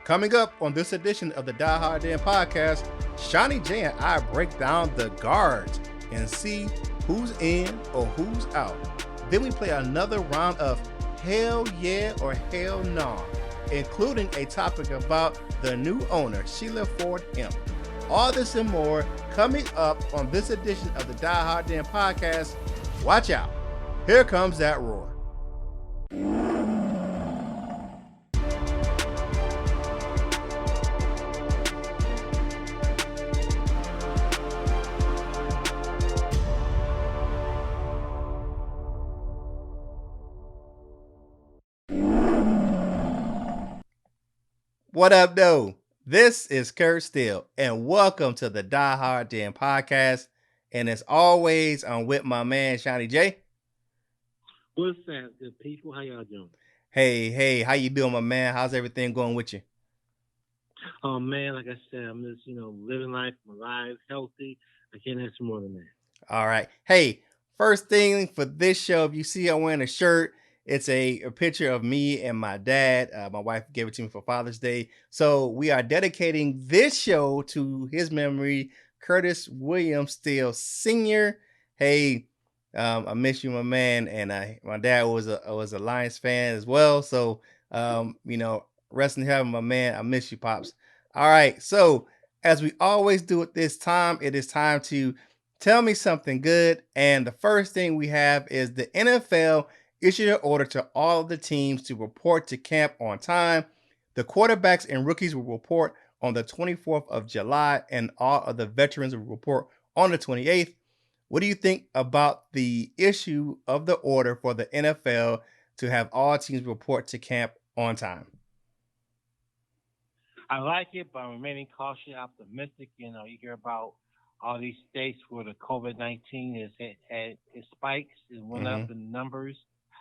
Coming up on this edition of the Die Hard Den podcast, Seany J and I break down the guards and see who's in or who's out. Then we play another round of Hell Yeah or Hell Naw, including a topic about the new owner, Sheila Ford Hemp. All this and more coming up on this edition of the Die Hard Den podcast. Watch out. Here comes that roar. What up, though? This is Kirk Steele, and welcome to the Die Hard Den podcast. And as always, I'm with my man, Seany J. What's that, good people? How y'all doing? Hey, how you doing, my man? How's everything going with you? Oh, man, like I said, I'm just, living life, I'm alive, healthy. I can't ask for more than that. All right. Hey, first thing for this show, if you see I'm wearing a shirt, it's a picture of me and my dad. My wife gave it to me for Father's Day. So we are dedicating this show to his memory, Curtis William Steele Sr. Hey, I miss you, my man. And my dad was a Lions fan as well. So, rest in heaven, my man. I miss you, Pops. All right. So as we always do at this time, it is time to tell me something good. And the first thing we have is the NFL issued an order to all of the teams to report to camp on time. The quarterbacks and rookies will report on the 24th of July, and all of the veterans will report on the 28th. What do you think about the issue of the order for the NFL to have all teams report to camp on time? I like it, but I'm remaining cautious, optimistic. You hear about all these states where the COVID-19 it spikes and went up in numbers.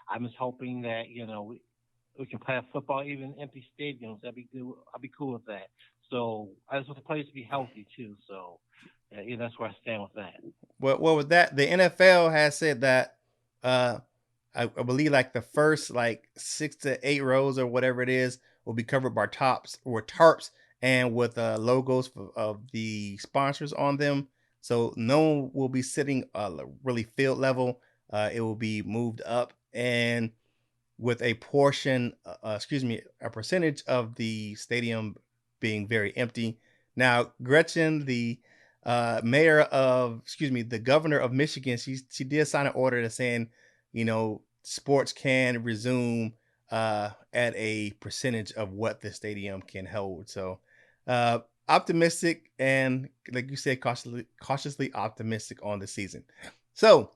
I'm just hoping that, we can play football even in empty stadiums. That'd be good. I'll be cool with that. So I just want the players to be healthy too. So that's where I stand with that. What was that? The NFL has said that I believe like the first 6 to 8 rows or whatever it is will be covered by tarps and with logos of the sponsors on them. So no one will be sitting really field level. It will be moved up and with a percentage of the stadium being very empty. Now, Gretchen, the the governor of Michigan, she did sign an order to saying, sports can resume at a percentage of what the stadium can hold. So optimistic and, like you said, cautiously optimistic on the season. So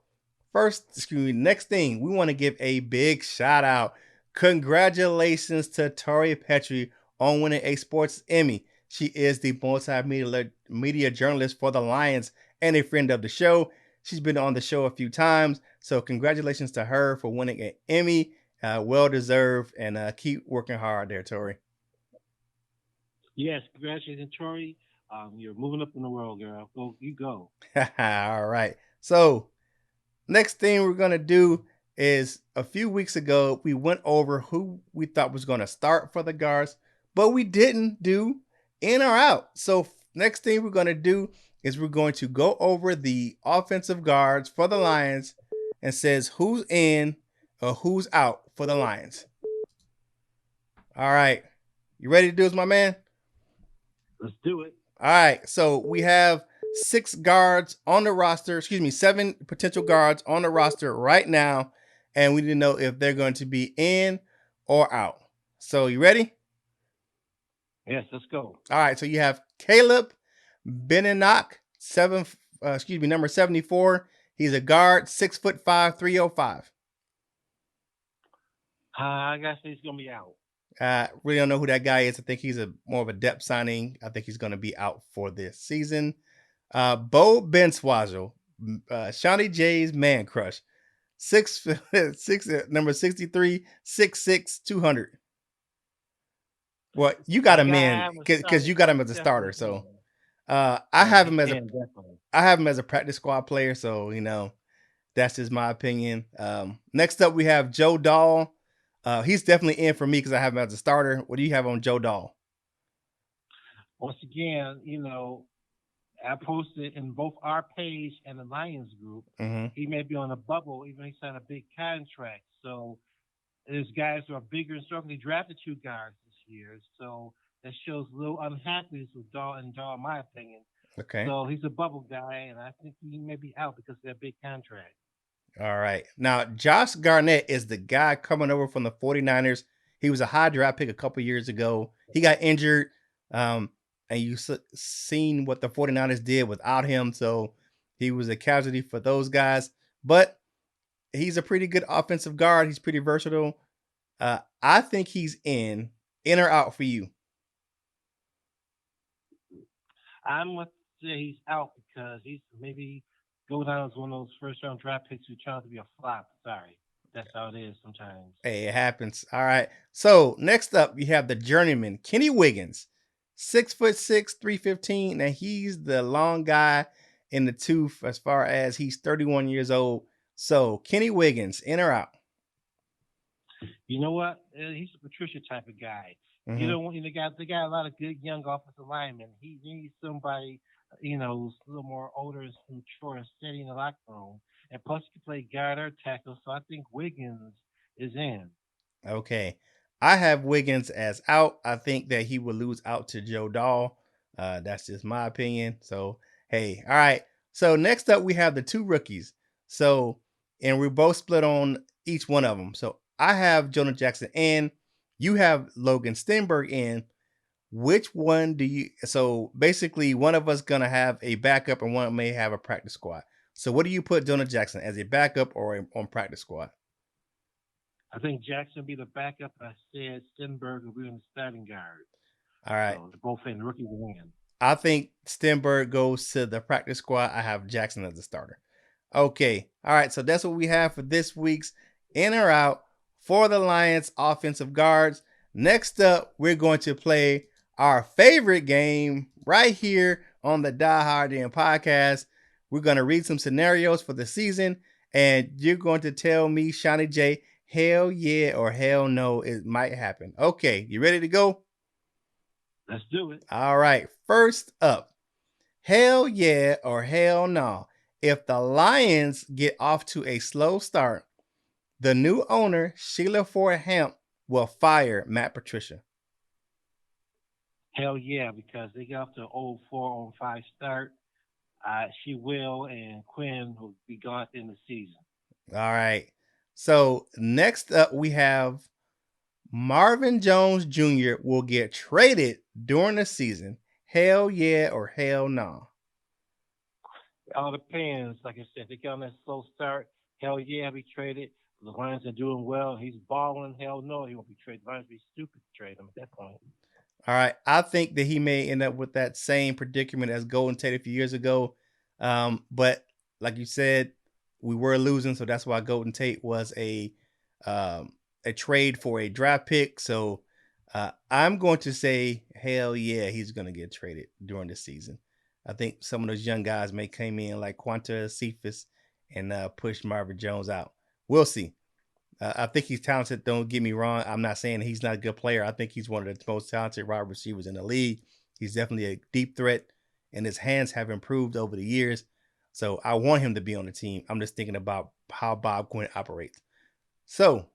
next thing, we want to give a big shout out. Congratulations to Tori Petry on winning a sports Emmy. She is the multimedia journalist for the Lions and a friend of the show. She's been on the show a few times. So congratulations to her for winning an Emmy. Well deserved, and keep working hard there, Tori. Yes, congratulations, Tori. You're moving up in the world, girl. You go. All right. So next thing we're going to do is, a few weeks ago, we went over who we thought was going to start for the guards, but we didn't do in or out. So next thing we're going to do is we're going to go over the offensive guards for the Lions and says who's in or who's out for the Lions. All right. You ready to do this, my man? Let's do it. All right. So we have 6 guards on the roster, 7 potential guards on the roster right now. And we need to know if they're going to be in or out. So you ready? Yes, let's go. All right. So you have Caleb Benenoch, number 74. He's a guard, 6'5", 305. I guess he's going to be out. Really don't know who that guy is. I think he's more of a depth signing. I think he's going to be out for this season. Bo Benswazzle, Seany J's man crush, 6'6", number 63, 6'6", 200. Well, you got him in because you got him as a starter. So I have him as a practice squad player. So that's just my opinion. Next up, we have Joe Dahl. He's definitely in for me because I have him as a starter. What do you have on Joe Dahl? once again, I posted in both our page and the Lions group. Mm-hmm. He may be on a bubble, even though he signed a big contract. So there's guys who are bigger and stronger. They drafted two guards this year, so that shows a little unhappiness with Daw, in my opinion. Okay. So he's a bubble guy, and I think he may be out because of that big contract. All right. Now, Josh Garnett is the guy coming over from the 49ers. He was a high draft pick a couple years ago. He got injured. And you seen what the 49ers did without him. So he was a casualty for those guys. But he's a pretty good offensive guard. He's pretty versatile. I think he's in or out for you. I'm going to say he's out because he's maybe go down as one of those first round draft picks who tries to be a flop. Sorry. That's how it is sometimes. Hey, it happens. All right. So next up, you have the journeyman, Kenny Wiggins, 6'6", 315. Now he's the long guy in the tooth as far as he's 31 years old. So Kenny Wiggins, in or out? You know what? He's a Patricia type of guy. You Mm-hmm. don't want they got a lot of good young offensive linemen. He needs somebody, who's a little more older and mature and steady in the locker room. And plus he can play guard or tackle. So I think Wiggins is in. Okay. I have Wiggins as out. I think that he will lose out to Joe Dahl. That's just my opinion. So, hey, all right. So, next up, we have the two rookies. So, and we're both split on each one of them. So, I have Jonah Jackson in. You have Logan Stenberg in. Which one do you? So, basically, one of us going to have a backup and one may have a practice squad. So, what do you put Jonah Jackson as a backup or on practice squad? I think Jackson will be the backup. I said Stenberg will be in the starting guard. All right. So they're both in. The rookie will win. I think Stenberg goes to the practice squad. I have Jackson as the starter. Okay. All right. So that's what we have for this week's in or out for the Lions offensive guards. Next up, we're going to play our favorite game right here on the Die Hard Den podcast. We're going to read some scenarios for the season, and you're going to tell me, Seany J, hell yeah or hell no, it might happen. Okay. You ready to go? Let's do it. All right. First up, hell yeah or hell no. If the Lions get off to a slow start, the new owner, Sheila Ford Hamp, will fire Matt Patricia. Hell yeah, because they got off to an 0-4, 0-5 start. She will, and Quinn will be gone at the end of the season. All right. So next up, we have Marvin Jones Jr. will get traded during the season. Hell yeah or hell no. It all depends. Like I said, they get on that slow start. Hell yeah, be traded. The Lions are doing well. He's balling. Hell no, he won't be traded. The Lions be stupid to trade him at that point. All right. I think that he may end up with that same predicament as Golden Tate a few years ago. But like you said, we were losing, so that's why Golden Tate was a trade for a draft pick. So I'm going to say, hell yeah, he's going to get traded during the season. I think some of those young guys may come in like Quanta Cephas and push Marvin Jones out. We'll see. I think he's talented. Don't get me wrong. I'm not saying he's not a good player. I think he's one of the most talented wide receivers in the league. He's definitely a deep threat, and his hands have improved over the years. So I want him to be on the team. I'm just thinking about how Bob Quinn operates. So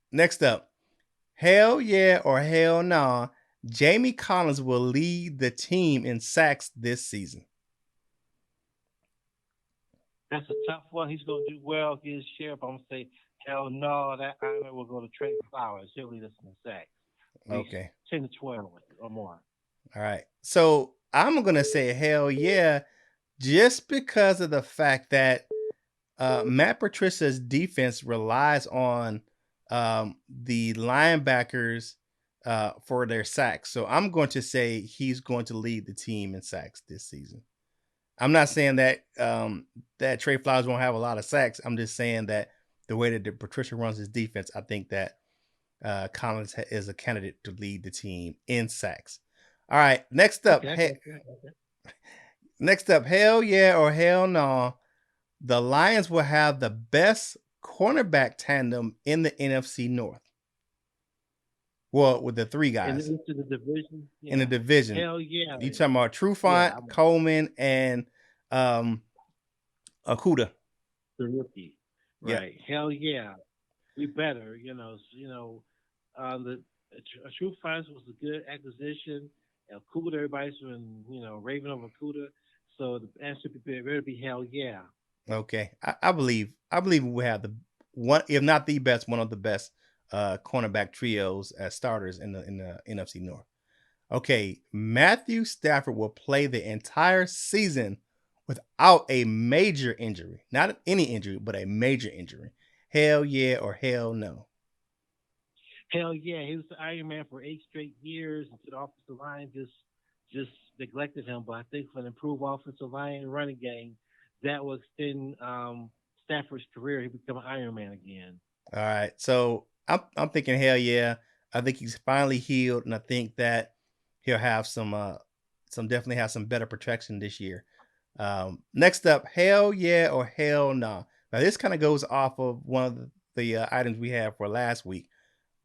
next up, hell yeah or hell nah, Jamie Collins will lead the team in sacks this season. That's a tough one. He's going to do well, get his share, but I'm going to say, hell no, that honor will go to Trey Flowers. He'll lead us in sacks. Okay. 10 to 12 or more. All right. So I'm going to say hell yeah, just because of the fact that Matt Patricia's defense relies on the linebackers for their sacks. So I'm going to say he's going to lead the team in sacks this season. I'm not saying that that Trey Flowers won't have a lot of sacks. I'm just saying that the way that Patricia runs his defense, I think that Collins is a candidate to lead the team in sacks. All right, next up, next up, hell yeah or hell no. The Lions will have the best cornerback tandem in the NFC North. Well, with the three in guys into the division. in the Yeah, division. hell yeah, You talking about yeah. Trufant, I'm Coleman, and um Akuda. the rookie, Yeah. right? Hell yeah, we better. The True Finds was a good acquisition. Cuda, everybody's been raving over Cuda, so the answer better be hell yeah. Okay. I believe we have the one, if not the best, one of the best cornerback trios as starters in the NFC North. Okay, Matthew Stafford will play the entire season without a major injury. Not any injury, but a major injury. Hell yeah or hell no. Hell yeah, he was the Iron Man for 8 straight years, and the offensive line just neglected him. But I think for an improved offensive line and running game, that will extend Stafford's career. He become an Iron Man again. All right. So I'm thinking hell yeah. I think he's finally healed, and I think that he'll have some definitely have some better protection this year. Next up, hell yeah or hell no. Nah. Now this kind of goes off of one of the items we had for last week.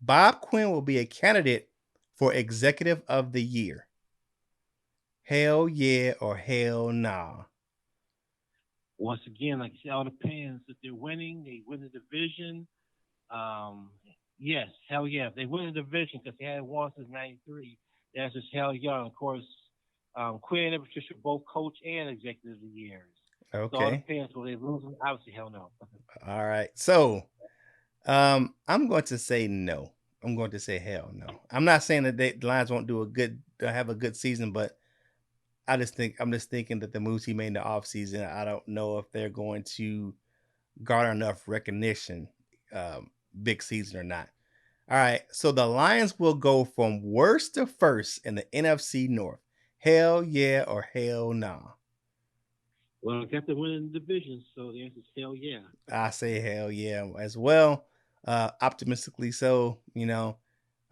Bob Quinn will be a candidate for Executive of the Year. Hell yeah or hell nah. Once again, like you said, all depends. If they're winning, they win the division. Um, yes, hell yeah. If they win the division because they had won since '93, that's just hell yeah. And of course, Quinn and Patricia both coach and executive of the years. So all Okay. depends. Will they lose? Obviously, hell no. All right. So I'm going to say no. I'm going to say hell no. I'm not saying that the Lions won't have a good season, but I'm just thinking that the moves he made in the offseason, I don't know if they're going to garner enough recognition, big season or not. All right, so the Lions will go from worst to first in the NFC North. Hell yeah or hell nah. Well, I got to win in the division, so the answer is hell yeah. I say hell yeah as well. Optimistically so, I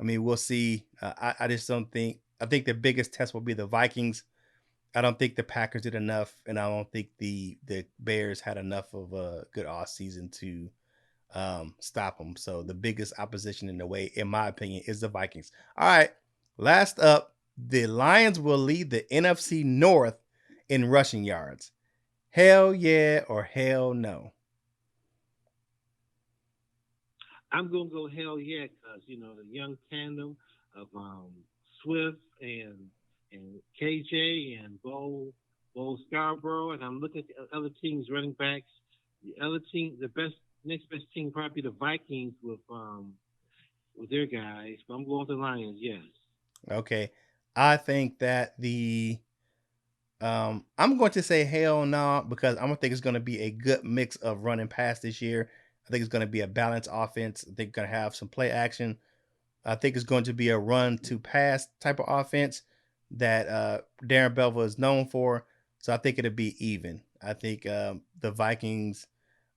mean, we'll see. I just don't think. I think the biggest test will be the Vikings. I don't think the Packers did enough, and I don't think the Bears had enough of a good off season to stop them. So the biggest opposition in the way, in my opinion, is the Vikings. All right, last up, the Lions will lead the NFC North in rushing yards. Hell yeah or hell no. I'm gonna go hell yeah because the young tandem of Swift and KJ and Bo Scarborough, and I'm looking at the other teams running backs. The other team, the best next best team probably the Vikings with their guys, but I'm going with the Lions. Yes. Okay, I think that the I'm going to say hell no because I don't think it's going to be a good mix of running pass this year. I think it's going to be a balanced offense. I think going to have some play action. I think it's going to be a run to pass type of offense that Darren Belva is known for. So I think it'll be even. I think the Vikings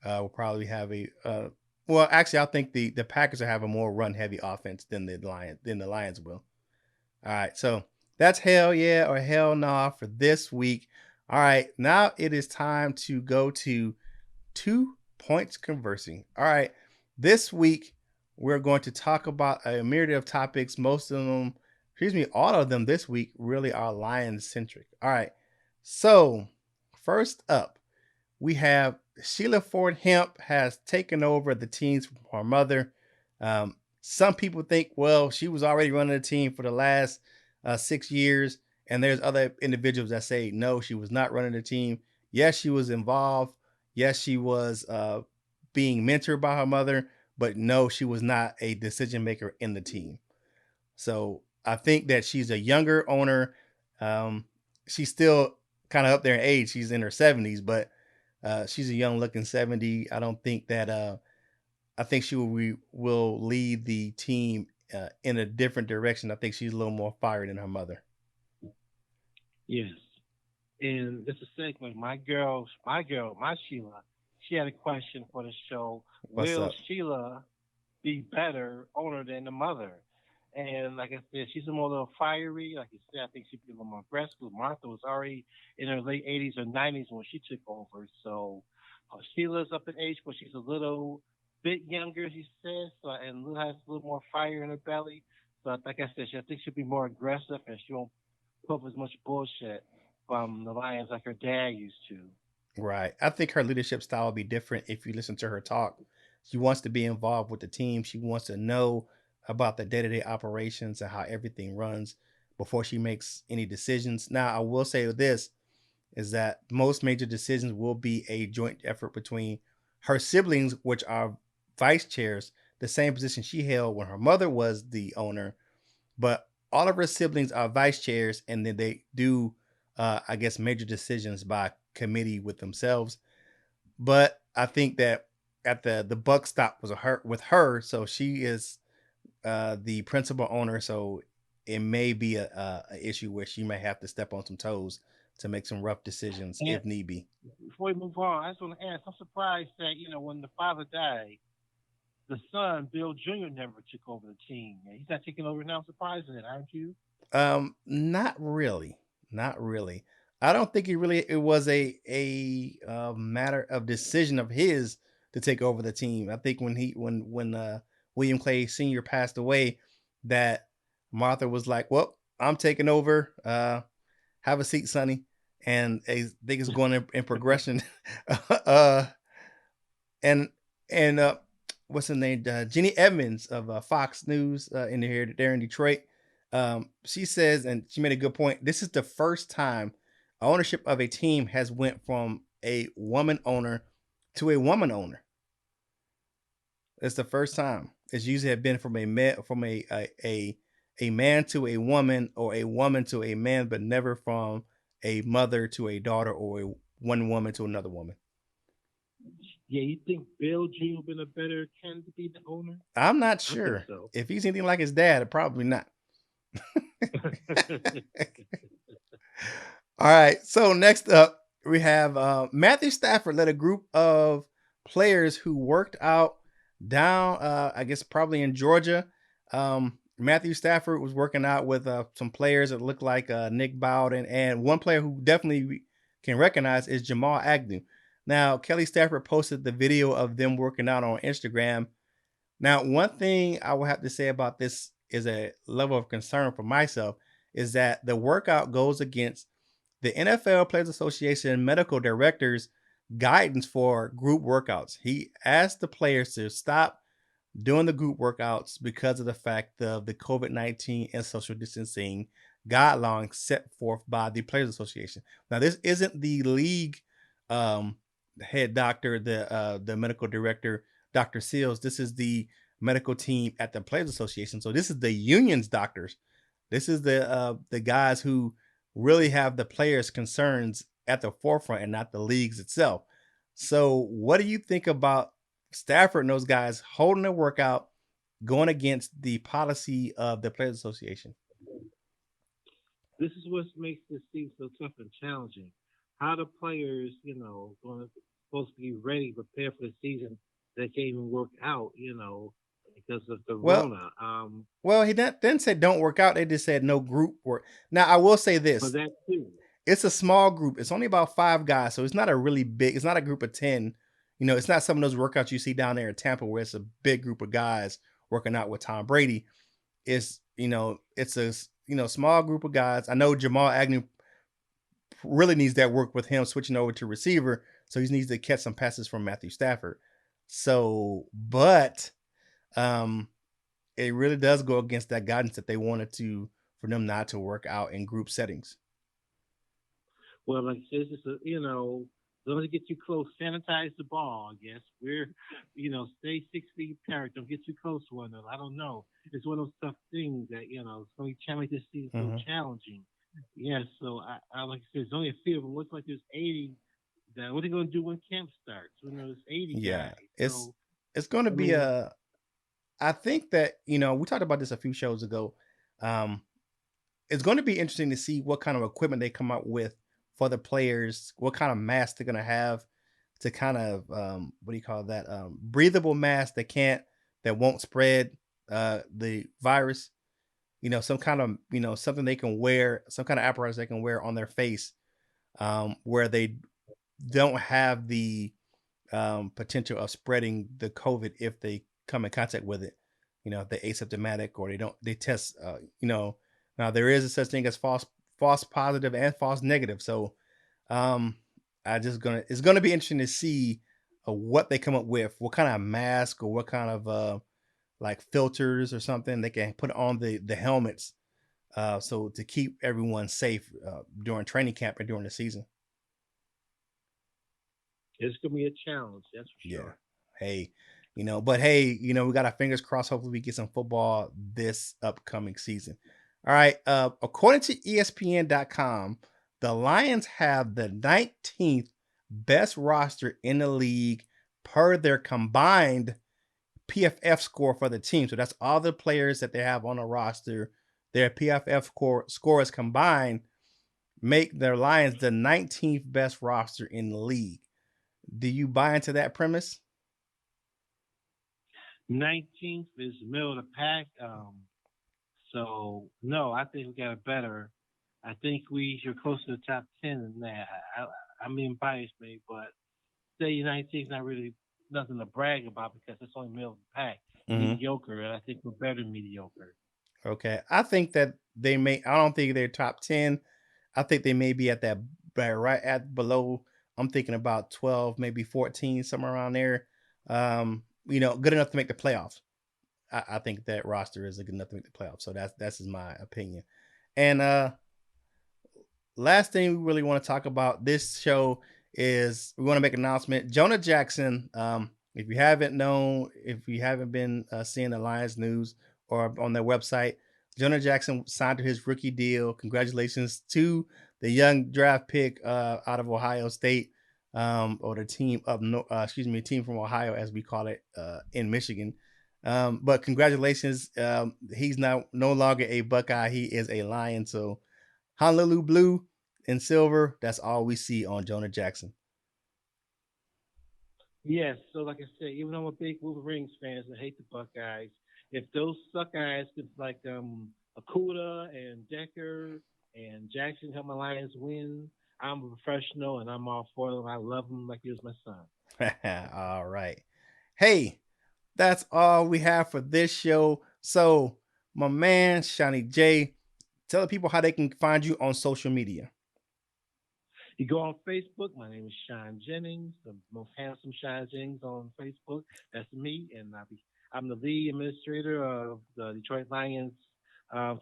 will probably have well, actually, I think the Packers will have a more run heavy offense than the Lions will. All right, so that's hell yeah or hell nah for this week. All right, now it is time to go to 2 points conversing. All right, this week we're going to talk about a myriad of topics. Most of them, excuse me, all of them this week really are Lion centric. All right, so first up, we have Sheila Ford Hemp has taken over the teams from her mother. Some people think, well, she was already running the team for the last 6 years, and there's other individuals that say no, she was not running the team. Yes, she was involved. Yes, she was being mentored by her mother, but no, she was not a decision maker in the team. So I think that she's a younger owner. Um, she's still kind of up there in age. She's in her 70s, but she's a young looking 70. I don't think that I think will lead the team in a different direction. I think she's a little more fire than her mother. Yes. And this is a segue. My Sheila, she had a question for the show. What's Will up? Sheila be better owner than the mother? And like I said, she's a more little fiery. Like you said, I think she'd be a little more aggressive. Martha was already in her late 80s or 90s when she took over. So Sheila's up in age, but she's a little bit younger, she says, so, and has a little more fire in her belly. So like I said, I think she'll be more aggressive and she won't put up as much bullshit from the Lions like her dad used to. Right. I think her leadership style will be different if you listen to her talk. She wants to be involved with the team. She wants to know about the day-to-day operations and how everything runs before she makes any decisions. Now, I will say this is that most major decisions will be a joint effort between her siblings, which are vice chairs, the same position she held when her mother was the owner. But all of her siblings are vice chairs, and then they do, I guess, major decisions by committee with themselves. But I think that at the buck stop was with her, so she is the principal owner. So it may be a issue where she may have to step on some toes to make some rough decisions And if need be. before we move on, I just want to ask, I'm surprised that, when the father died, the son, Bill Jr., never took over the team. He's not taking over now. I'm surprised at it, aren't you? Not really, not really. I don't think it was a matter of decision of his to take over the team. I think when William Clay Senior passed away, that Martha was like, "Well, I'm taking over. Have a seat, Sonny." And I think it's going in progression. uh, and and what's her name? Jenny Edmonds of Fox News in here there in Detroit. She says, and she made a good point. This is the first time ownership of a team has went from a woman owner to a woman owner. It's the first time. It's usually have been from a man to a woman or a woman to a man, but never from a mother to a daughter or a one woman to another woman. Yeah, you think Bill Jr. been a better candidate to be the owner? I'm not I think sure. so. If he's anything like his dad, probably not. All right. So next up, we have Matthew Stafford led a group of players who worked out down, I guess, probably in Georgia. Matthew Stafford was working out with some players that look like Nick Bowden, and one player who definitely can recognize is Jamal Agnew. Now, Kelly Stafford posted the video of them working out on Instagram. Now, one thing I will have to say about this is a level of concern for myself is that the workout goes against the NFL Players Association medical director's guidance for group workouts. He asked the players to stop doing the group workouts because of the fact of the COVID-19 and social distancing guidelines set forth by the Players Association. Now, this isn't the league um, head doctor, the medical director, Dr. Seals. This is the medical team at the Players Association. So this is the union's doctors. This is the guys who really have the players' concerns at the forefront and not the leagues itself. So, what do you think about Stafford and those guys holding a workout, going against the policy of the Players Association? This is what makes this season so tough and challenging. How the players, supposed to be ready, prepared for the season, they can't even work out, because of the Well, Rona. well, he didn't say don't work out. They just said no group work. Now, I will say But this: that too. it's a small group. It's only about 5 guys, so it's not a really big. It's not a group of 10. It's not some of those workouts you see down there in Tampa where it's a big group of guys working out with Tom Brady. It's a small group of guys. I know Jamal Agnew really needs that work with him switching over to receiver, so he needs to catch some passes from Matthew Stafford. So, but um, it really does go against that guidance that they wanted to for them not to work out in group settings. Well, like this is don't get too close. Sanitize the ball. I guess stay 6 feet apart. Don't get too close to one another. I don't know. It's one of those tough things that it's going to make this season so Mm-hmm. challenging. Yeah. So I like I said, there's only a few of them. Looks like there's 80. What are they going to do when camp starts? When there's 80 Yeah, guys. it's So it's going to I be mean, a. I think that we talked about this a few shows ago. Um, it's going to be interesting to see what kind of equipment they come up with for the players, what kind of mask they're going to have to kind of what do you call that? Breathable mask that won't spread the virus. Some kind of something they can wear, some kind of apparatus they can wear on their face, where they don't have the potential of spreading the COVID if they come in contact with it. if they're asymptomatic or they test, now there is a such thing as false positive and false negative. So, um, it's gonna be interesting to see what they come up with, what kind of mask or what kind of like filters or something they can put on the helmets, so to keep everyone safe during training camp and during the season. It's gonna be a challenge, that's for Yeah. sure. Hey, but hey, we got our fingers crossed. Hopefully we get some football this upcoming season. All right. According to ESPN.com, the Lions have the 19th best roster in the league per their combined PFF score for the team. So that's all the players that they have on the roster. Their PFF scores combined make their Lions the 19th best roster in the league. Do you buy into that premise? 19th is middle of the pack. So no, I think we got a better. I think you're close to the top 10 than that. I'm being biased, maybe, but say 19th is not really nothing to brag about because it's only middle of the pack, Mm-hmm. mediocre, and I think we're better than mediocre. Okay. I think that I don't think they're top 10. I think they may be at that, right at below. I'm thinking about 12, maybe 14, somewhere around there. Good enough to make the playoffs. I think that roster is good enough to make the playoffs. So that's just my opinion. And last thing we really want to talk about this show is we want to make an announcement. Jonah Jackson, if you haven't known, if you haven't been seeing the Lions news or on their website, Jonah Jackson signed to his rookie deal. Congratulations to the young draft pick out of Ohio State, or the team team from Ohio, as we call it in Michigan. But congratulations, he's now no longer a Buckeye; he is a Lion. So Honolulu blue and silver. That's all we see on Jonah Jackson. Yes, so like I said, even though I'm a big Wolverines fan, I hate the Buckeyes. If those Suckeyes could like Akuda and Decker and Jackson help my Lions win, I'm a professional and I'm all for them. I love them like he was my son. All right. Hey, that's all we have for this show. So, my man, Seany J, tell the people how they can find you on social media. You go on Facebook. My name is Sean Jennings, the most handsome Sean Jennings on Facebook. That's me, and I'm the lead administrator of the Detroit Lions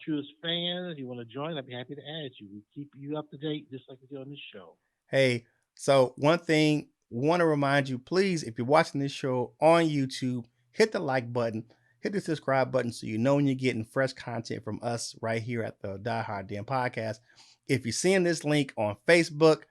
truest fan. If you want to join, I'd be happy to add you. We keep you up to date just like we do on this show. Hey, so one thing, want to remind you, please, if you're watching this show on YouTube, hit the like button, hit the subscribe button so you know when you're getting fresh content from us right here at the Die Hard Den podcast. If you're seeing this link on Facebook,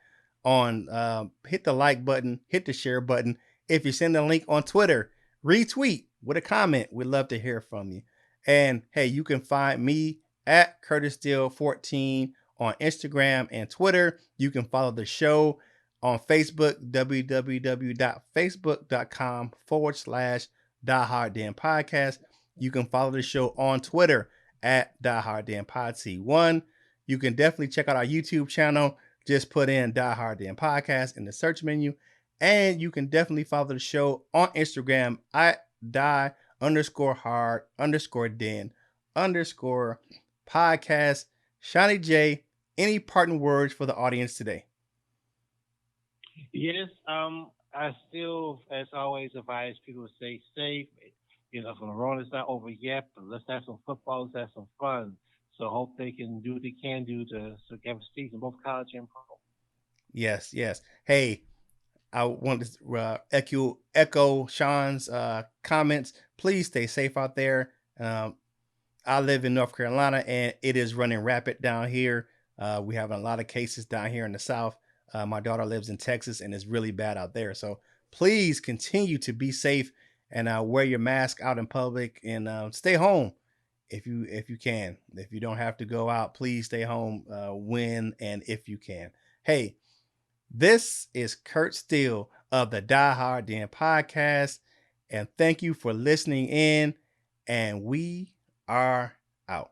hit the like button, hit the share button. If you're sending the link on Twitter, retweet with a comment. We'd love to hear from you. And hey, you can find me at Curtis Steele 14 on Instagram and Twitter. You can follow the show on Facebook, www.facebook.com/Die Hard Den Podcast. You can follow the show on Twitter at Die Hard Den Pod C1. You can definitely check out our YouTube channel. Just put in Die Hard Den Podcast in the search menu. And you can definitely follow the show on Instagram at die_hard_den_podcast. Seany J, any parting words for the audience today? Yes, I still, as always, advise people to stay safe. The Corona's not over yet, but let's have some football, let's have some fun. So I hope they can do what they can do to have a season, both college and pro. Yes, yes. Hey, I want to echo Sean's comments. Please stay safe out there. I live in North Carolina, and it is running rapid down here. We have a lot of cases down here in the South. My daughter lives in Texas, and it's really bad out there. So please continue to be safe and wear your mask out in public, and stay home if you can. If you don't have to go out, please stay home when and if you can. Hey, this is Kirk Steele of the Die Hard Den podcast, and thank you for listening in. And we are out.